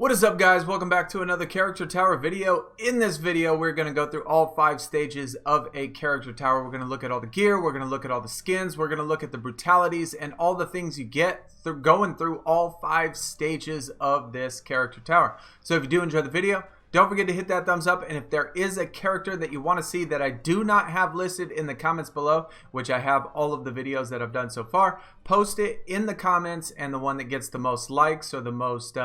What is up, guys? Welcome back to another character tower video. In this video, we're going to go through all 5 stages of a character tower. We're going to look at all the gear, we're going to look at all the skins, we're going to look at the brutalities, and all the things you get through going through all 5 stages of this character tower. So if you do enjoy the video, don't forget to hit that thumbs up, and if there is a character that you want to see that I do not have listed in the comments below, which I have all of the videos that I've done so far, post it in the comments, and the one that gets the most likes or the most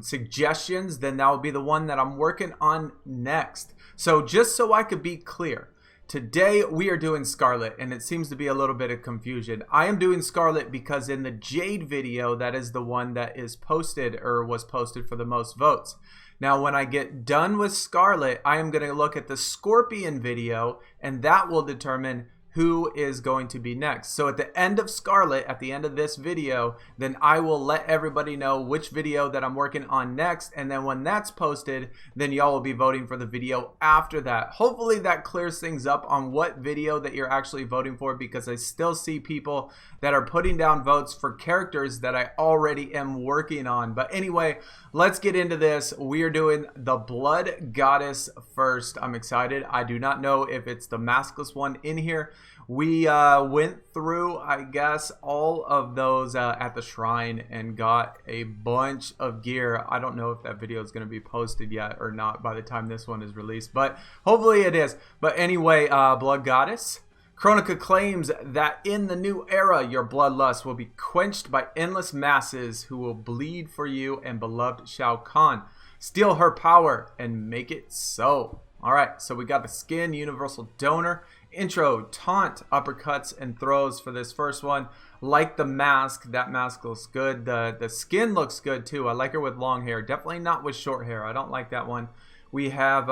suggestions, then that will be the one that I'm working on next. So just so I could be clear, today we are doing Skarlet, and it seems to be a little bit of confusion. I am doing Skarlet because in the Jade video, that is the one that is posted or was posted for the most votes. Now, when I get done with Skarlet, I am going to look at the Scorpion video, and that will determine who is going to be next. So at the end of Skarlet, at the end of this video, then I will let everybody know which video that I'm working on next, and then when that's posted, then y'all will be voting for the video after that. Hopefully that clears things up on what video that you're actually voting for, because I still see people that are putting down votes for characters that I already am working on. But anyway, let's get into this. We are doing the Blood Goddess first. I'm excited. I do not know if it's the maskless one in here. We went through, I guess, all of those at the shrine and got a bunch of gear. I don't know if that video is going to be posted yet or not by the time this one is released, but hopefully it is. But anyway, Blood Goddess. Chronica claims that in the new era, your bloodlust will be quenched by endless masses who will bleed for you and beloved Shao Kahn. Steal her power and make it so. Alright, so we got the skin, universal donor, intro, taunt, uppercuts, and throws for this first one. Like the mask, that mask looks good. The skin looks good too. I like her with long hair. Definitely not with short hair. I don't like that one. We have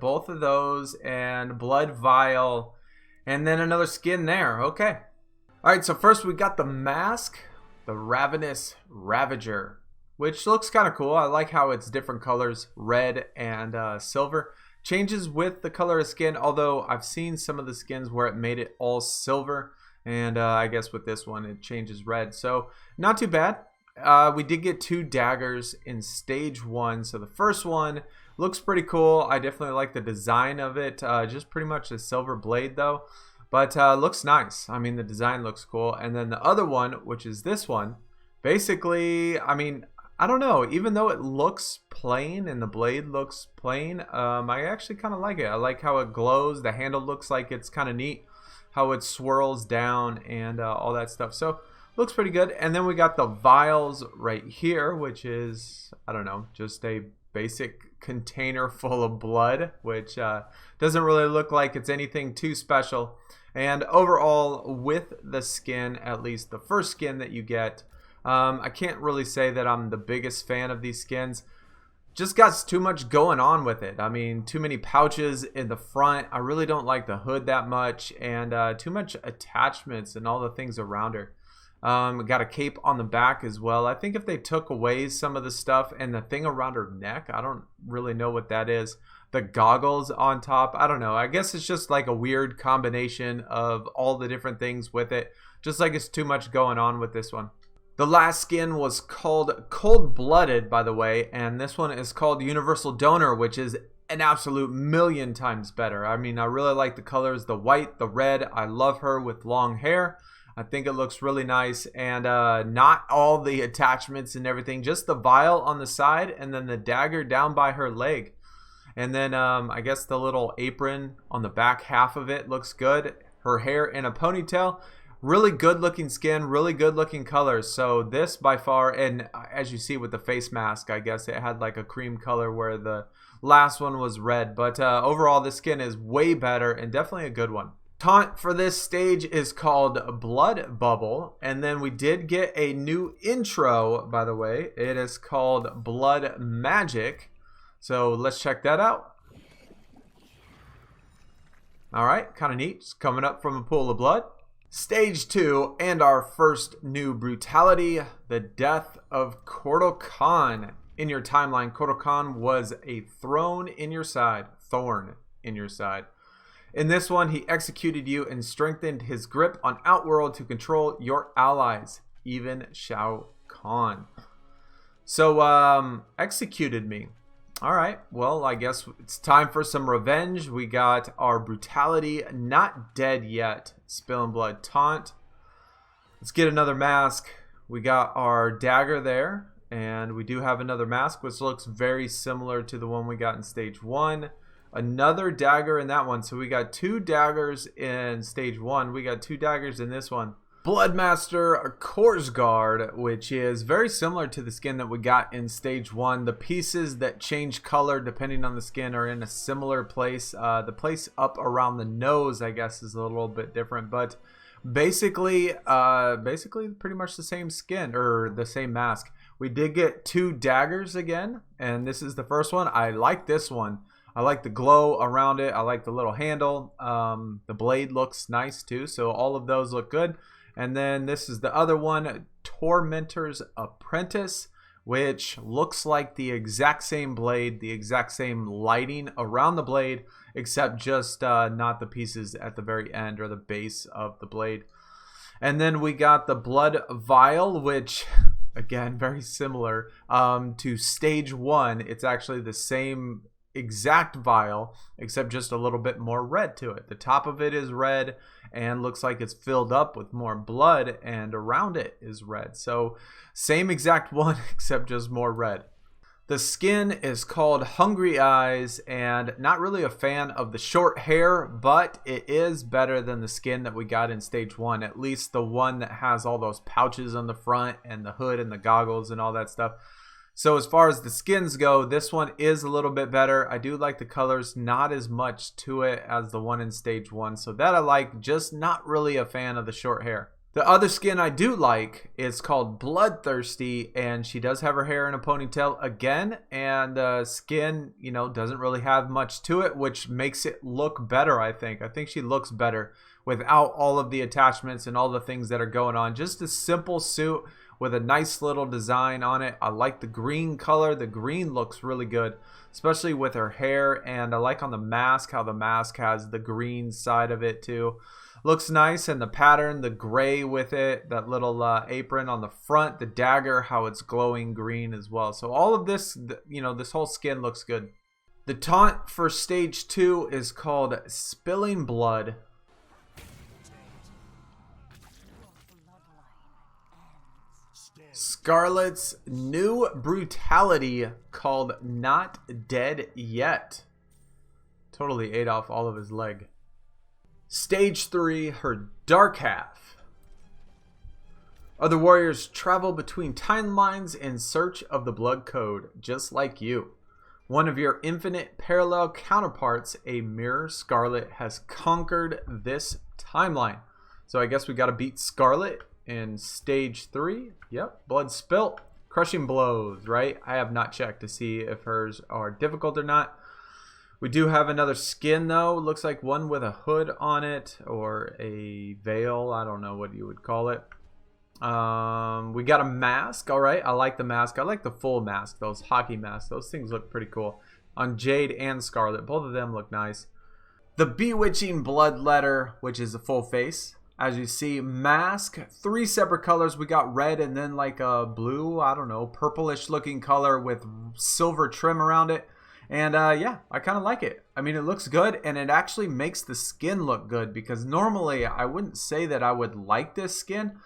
both of those and blood vial. And then another skin there. Okay. Alright, so first we got the mask. The Ravenous Ravager. Which looks kind of cool. I like how it's different colors. Red and silver. Changes with the color of skin. Although I've seen some of the skins where it made it all silver. And I guess with this one it changes red. So not too bad. We did get 2 daggers in stage 1. So the first one looks pretty cool. I definitely like the design of it. Just pretty much a silver blade though. But looks nice. I mean, the design looks cool. And then the other one, which is this one, basically, I mean, I don't know. Even though it looks plain and the blade looks plain, I actually kind of like it. I like how it glows. The handle looks like it's kind of neat. How it swirls down and all that stuff. So looks pretty good. And then we got the vials right here, which is, I don't know, just a basic container full of blood, which doesn't really look like it's anything too special. And overall, with the skin, at least the first skin that you get, I can't really say that I'm the biggest fan of these skins. Just got too much going on with it. I mean, too many pouches in the front. I really don't like the hood that much, and too much attachments and all the things around her. Got a cape on the back as well. I think if they took away some of the stuff and the thing around her neck, I don't really know what that is. The goggles on top, I don't know. I guess it's just like a weird combination of all the different things with it. Just like it's too much going on with this one. The last skin was called Cold-Blooded, by the way, and this one is called Universal Donor, which is an absolute million times better. I mean, I really like the colors, the white, the red. I love her with long hair. I think it looks really nice, and not all the attachments and everything, just the vial on the side and then the dagger down by her leg. And then I guess the little apron on the back half of it looks good. Her hair in a ponytail. Really good looking skin, really good looking colors. So this by far, and as you see with the face mask, I guess it had like a cream color where the last one was red. But overall, this skin is way better and definitely a good one. Taunt for this stage is called Blood Bubble, and then we did get a new intro, by the way. It is called Blood Magic, so let's check that out. Alright, kind of neat. It's coming up from a pool of blood. Stage 2 and our first new brutality, the death of Kotal Kahn. In your timeline, Kotal Kahn was a thorn in your side. In this one, he executed you and strengthened his grip on Outworld to control your allies, even Shao Kahn. So, executed me. Alright, well, I guess it's time for some revenge. We got our brutality, not dead yet. Spilling blood taunt. Let's get another mask. We got our dagger there. And we do have another mask, which looks very similar to the one we got in stage 1. Another dagger in that one. So we got 2 daggers in stage 1. We got 2 daggers in this one. Bloodmaster Korsgaard, which is very similar to the skin that we got in stage 1. The pieces that change color depending on the skin are in a similar place. The place up around the nose, I guess, is a little bit different, but basically pretty much the same skin or the same mask. We did get 2 daggers again, and this is the first one. I like this one. I like the glow around it. I like the little handle. The blade looks nice too, so all of those look good. And then this is the other one, Tormentors Apprentice, which looks like the exact same blade, the exact same lighting around the blade, except just not the pieces at the very end or the base of the blade. And then we got the Blood Vial, which, again, very similar to stage 1. It's actually the same exact vial, except just a little bit more red to it. The top of it is red and looks like it's filled up with more blood, and around it is red. So same exact one, except just more red. The skin is called Hungry Eyes, and not really a fan of the short hair, but it is better than the skin that we got in stage 1, at least the one that has all those pouches on the front and the hood and the goggles and all that stuff. So as far as the skins go, this one is a little bit better. I do like the colors, not as much to it as the one in stage 1. So that I like, just not really a fan of the short hair. The other skin I do like is called Bloodthirsty, and she does have her hair in a ponytail again. And the skin, you know, doesn't really have much to it, which makes it look better, I think. I think she looks better without all of the attachments and all the things that are going on. Just a simple suit with a nice little design on it. I like the green color. The green looks really good, especially with her hair. And I like on the mask how the mask has the green side of it too. Looks nice. And the pattern, the gray with it, that little apron on the front, the dagger, how it's glowing green as well. So all of this, you know, this whole skin looks good. The taunt for stage 2 is called Spilling Blood. Skarlet's new brutality called Not Dead Yet. Totally ate off all of his leg. Stage 3, her dark half. Other warriors travel between timelines in search of the blood code, just like you. One of your infinite parallel counterparts, a mirror Skarlet, has conquered this timeline. So I guess we got to beat Skarlet in stage 3. Yep, blood spilt, crushing blows, right? I have not checked to see if hers are difficult or not. We do have another skin though. Looks like one with a hood on it or a veil. I don't know what you would call it. We got a mask. All right, I like the mask. I like the full mask, those hockey masks. Those things look pretty cool on Jade and Skarlet. Both of them look nice. The Bewitching Blood Letter, which is a full face. As you see, mask, 3 separate colors. We got red and then like a blue, I don't know, purplish looking color with silver trim around it. And yeah, I kind of like it. I mean, it looks good, and it actually makes the skin look good, because normally I wouldn't say that I would like this skin,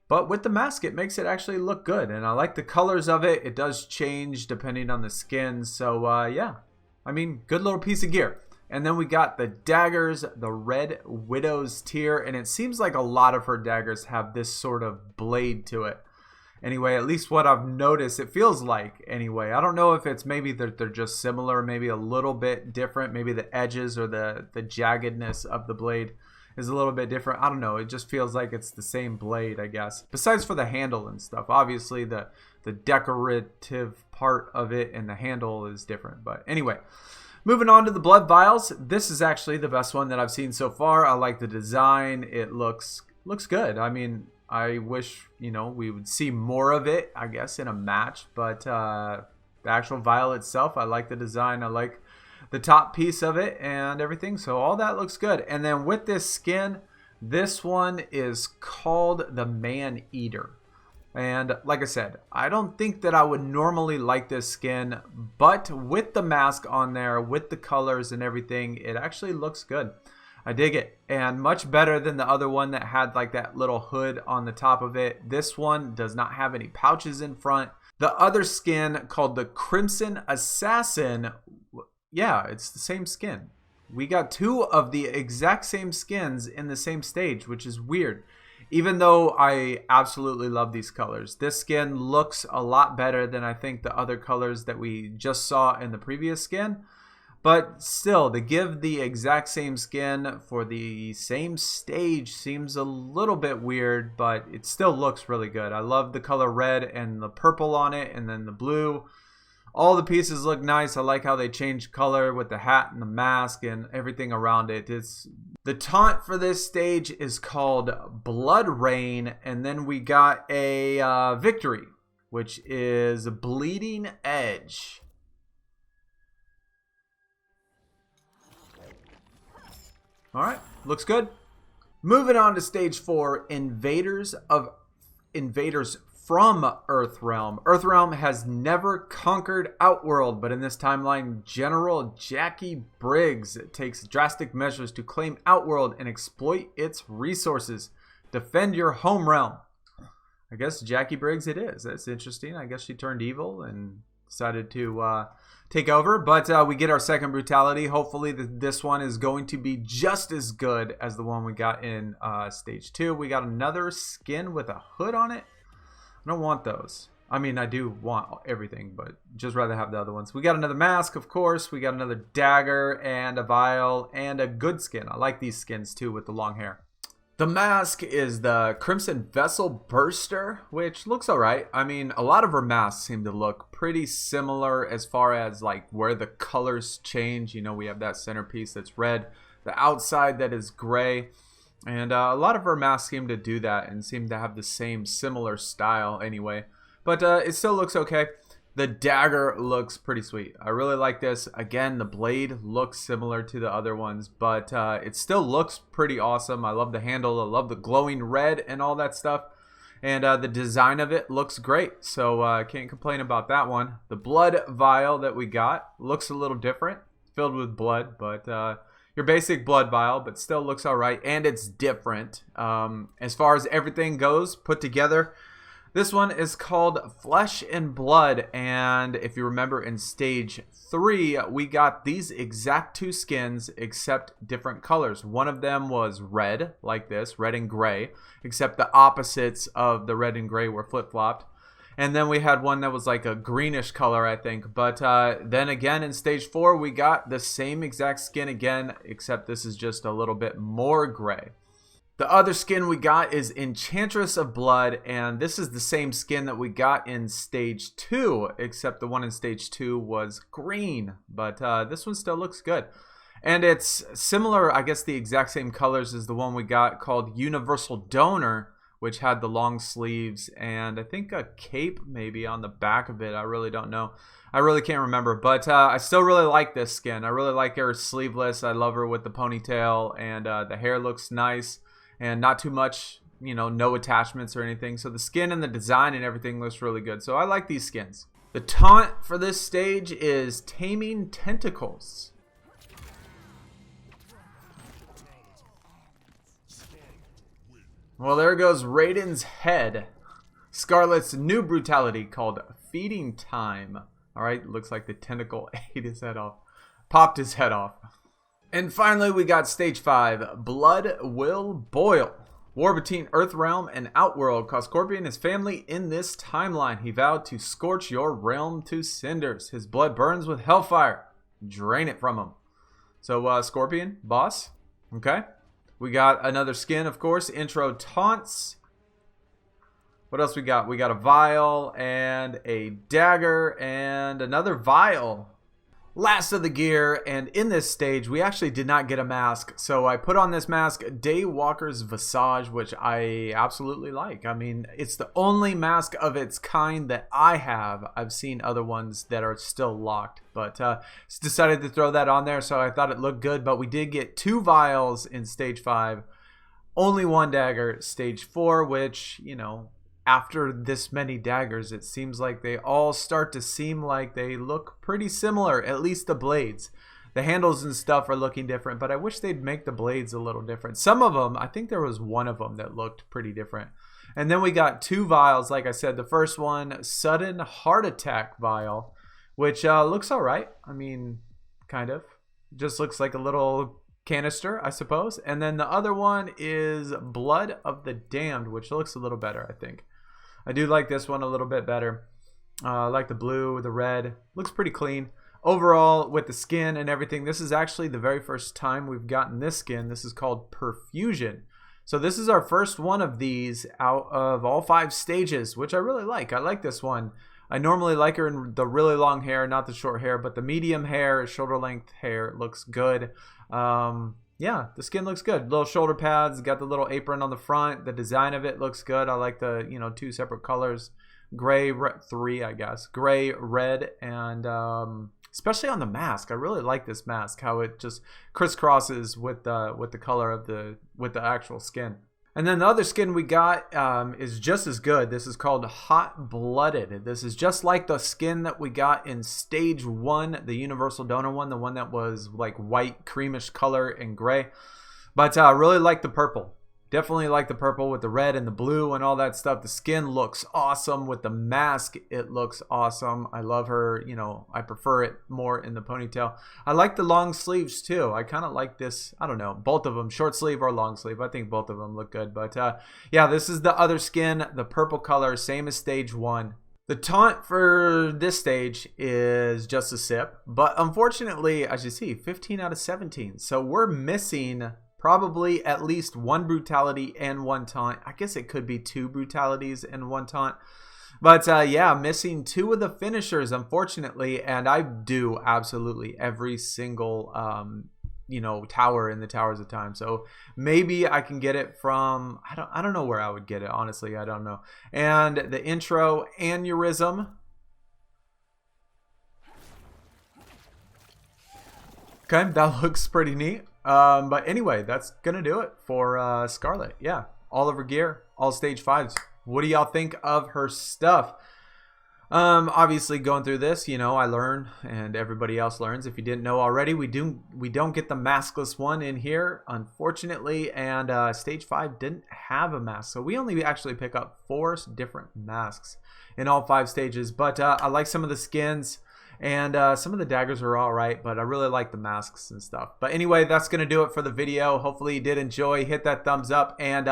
but with the mask it makes it actually look good. And I like the colors of it. It does change depending on the skin. So yeah, I mean, good little piece of gear. And then we got the daggers, the Red Widow's Tear, and it seems like a lot of her daggers have this sort of blade to it. Anyway, at least what I've noticed, it feels like anyway. I don't know if it's maybe they're just similar, maybe a little bit different. Maybe the edges or the jaggedness of the blade is a little bit different. I don't know. It just feels like it's the same blade, I guess. Besides for the handle and stuff. Obviously, the decorative part of it and the handle is different. But anyway, moving on to the Blood Vials. This is actually the best one that I've seen so far. I like the design. It looks good. I mean, I wish, you know, we would see more of it, I guess, in a match. But the actual vial itself, I like the design. I like the top piece of it and everything. So all that looks good. And then with this skin, this one is called the Man Eater. And like I said, I don't think that I would normally like this skin, but with the mask on there, with the colors and everything, it actually looks good. I dig it, and much better than the other one that had like that little hood on the top of it. This one does not have any pouches in front. The other skin, called the Crimson Assassin, yeah, it's the same skin. We got two of the exact same skins in the same stage, which is weird. Even though I absolutely love these colors, this skin looks a lot better than I think the other colors that we just saw in the previous skin. But still, to give the exact same skin for the same stage seems a little bit weird, but it still looks really good. I love the color red and the purple on it, and then the blue. All the pieces look nice. I like how they change color with the hat and the mask and everything around it. The taunt for this stage is called Blood Rain, and then we got a victory, which is Bleeding Edge. Alright, looks good. Moving on to stage 4, Invaders from Earthrealm. Earthrealm has never conquered Outworld, but in this timeline, General Jackie Briggs takes drastic measures to claim Outworld and exploit its resources. Defend your home realm. I guess Jackie Briggs it is. That's interesting. I guess she turned evil and decided to take over. But we get our second brutality. Hopefully this one is going to be just as good as the one we got in stage 2. We got another skin with a hood on it. I don't want those. I mean, I do want everything, but just rather have the other ones. We got another mask, of course. We got another dagger and a vial and a good skin. I like these skins too with the long hair. The mask is the Crimson Vessel Burster, which looks alright. I mean, a lot of her masks seem to look pretty similar as far as like where the colors change. You know, we have that centerpiece that's red, the outside that is gray. And a lot of her masks seem to do that and seem to have the same similar style anyway. But it still looks okay. The dagger looks pretty sweet. I really like this. Again, the blade looks similar to the other ones, but it still looks pretty awesome. I love the handle. I love the glowing red and all that stuff. And the design of it looks great. So I can't complain about that one. The blood vial that we got looks a little different. Filled with blood, but your basic blood vial, but still looks alright, and it's different. As far as everything goes put together, this one is called Flesh and Blood, and if you remember in stage 3, we got these exact two skins except different colors. One of them was red, like this, red and gray, except the opposites of the red and gray were flip-flopped. And then we had one that was like a greenish color, I think. But then again, in stage 4, we got the same exact skin again, except this is just a little bit more gray. The other skin we got is Enchantress of Blood, and this is the same skin that we got in stage 2, except the one in stage 2 was green. But this one still looks good. And it's similar, I guess the exact same colors as the one we got called Universal Donor, which had the long sleeves and I think a cape maybe on the back of it. I really don't know. I really can't remember. But I still really like this skin. I really like her sleeveless. I love her with the ponytail, and the hair looks nice and not too much, you know, no attachments or anything. So the skin and the design and everything looks really good. So I like these skins. The taunt for this stage is Taming Tentacles. Well, there goes Raiden's head. Skarlet's new brutality called Feeding Time. Alright, looks like the tentacle ate his head off. Popped his head off. And finally, we got stage 5, Blood Will Boil. War between Earthrealm and Outworld caused Scorpion and his family in this timeline. He vowed to scorch your realm to cinders. His blood burns with hellfire. Drain it from him. So, Scorpion, boss. Okay. We got another skin, of course. Intro taunts. What else we got? We got a vial and a dagger and another vial. Last of the gear, and in this stage, we actually did not get a mask. So I put on this mask, Daywalker's Visage, which I absolutely like. I mean, it's the only mask of its kind that I have. I've seen other ones that are still locked, but decided to throw that on there, so I thought it looked good. But we did get 2 vials in stage 5, only 1 dagger stage 4, which, you know, after this many daggers, it seems like they all start to seem like they look pretty similar, at least the blades. The handles and stuff are looking different, but I wish they'd make the blades a little different. Some of them, I think there was one of them that looked pretty different. And then we got 2 vials, like I said. The first one, Sudden Heart Attack Vial, which looks all right. I mean, kind of. Just looks like a little canister, I suppose. And then the other one is Blood of the Damned, which looks a little better, I think. I do like this one a little bit better. I like the blue, the red. Looks pretty clean. Overall, with the skin and everything, this is actually the very first time we've gotten this skin. This is called Perfusion. So this is our first one of these out of all 5 stages, which I really like. I like this one. I normally like her in the really long hair, not the short hair, but the medium hair, shoulder length hair looks good. Yeah, the skin looks good. Little shoulder pads, got the little apron on the front. The design of it looks good. I like the, 2 separate colors. Gray, 3, I guess. Gray, red, and especially on the mask. I really like this mask, how it just crisscrosses with the color of the actual skin. And then the other skin we got is just as good. This is called Hot Blooded. This is just like the skin that we got in stage 1, the Universal Donor one, the one that was like white, creamish color and gray. But I really like the purple. Definitely like the purple with the red and the blue and all that stuff. The skin looks awesome. With the mask, it looks awesome. I love her. I prefer it more in the ponytail. I like the long sleeves too. I kind of like this. I don't know. Both of them, short sleeve or long sleeve. I think both of them look good. But yeah, this is the other skin. The purple color, same as stage 1. The taunt for this stage is just a sip. But unfortunately, as you see, 15 out of 17. So we're missing probably at least 1 brutality and 1 taunt. I guess it could be 2 brutalities and 1 taunt. But yeah, missing 2 of the finishers, unfortunately. And I do absolutely every single, tower in the Towers of Time. So maybe I can get it from, I don't know where I would get it. Honestly, I don't know. And the intro aneurysm. Okay, that looks pretty neat. But anyway, that's gonna do it for Skarlet. Yeah, all of her gear, all stage 5s. What do y'all think of her stuff? Obviously going through this, I learn and everybody else learns. If you didn't know already, we don't get the maskless one in here, unfortunately, and stage 5 didn't have a mask, so we only actually pick up 4 different masks in all 5 stages. But I like some of the skins. And some of the daggers are all right, but I really like the masks and stuff. But anyway, that's going to do it for the video. Hopefully you did enjoy. Hit that thumbs up. And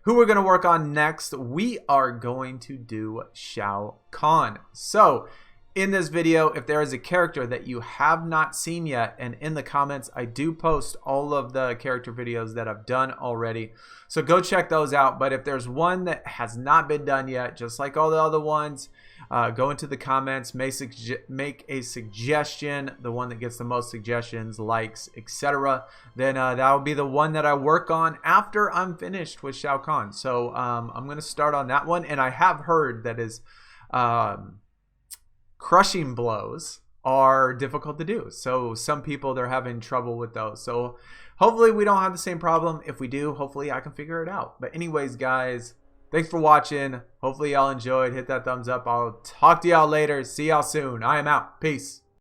who we're going to work on next, we are going to do Shao Kahn. So in this video, if there is a character that you have not seen yet, and in the comments, I do post all of the character videos that I've done already. So go check those out. But if there's one that has not been done yet, just like all the other ones, go into the comments, make a suggestion, the one that gets the most suggestions, likes, etc. Then that will be the one that I work on after I'm finished with Shao Kahn. So I'm going to start on that one. And I have heard that is crushing blows are difficult to do. So some people, they're having trouble with those. So hopefully we don't have the same problem. If we do, hopefully I can figure it out. But anyways, guys, thanks for watching. Hopefully y'all enjoyed. Hit that thumbs up. I'll talk to y'all later. See y'all soon. I am out. Peace.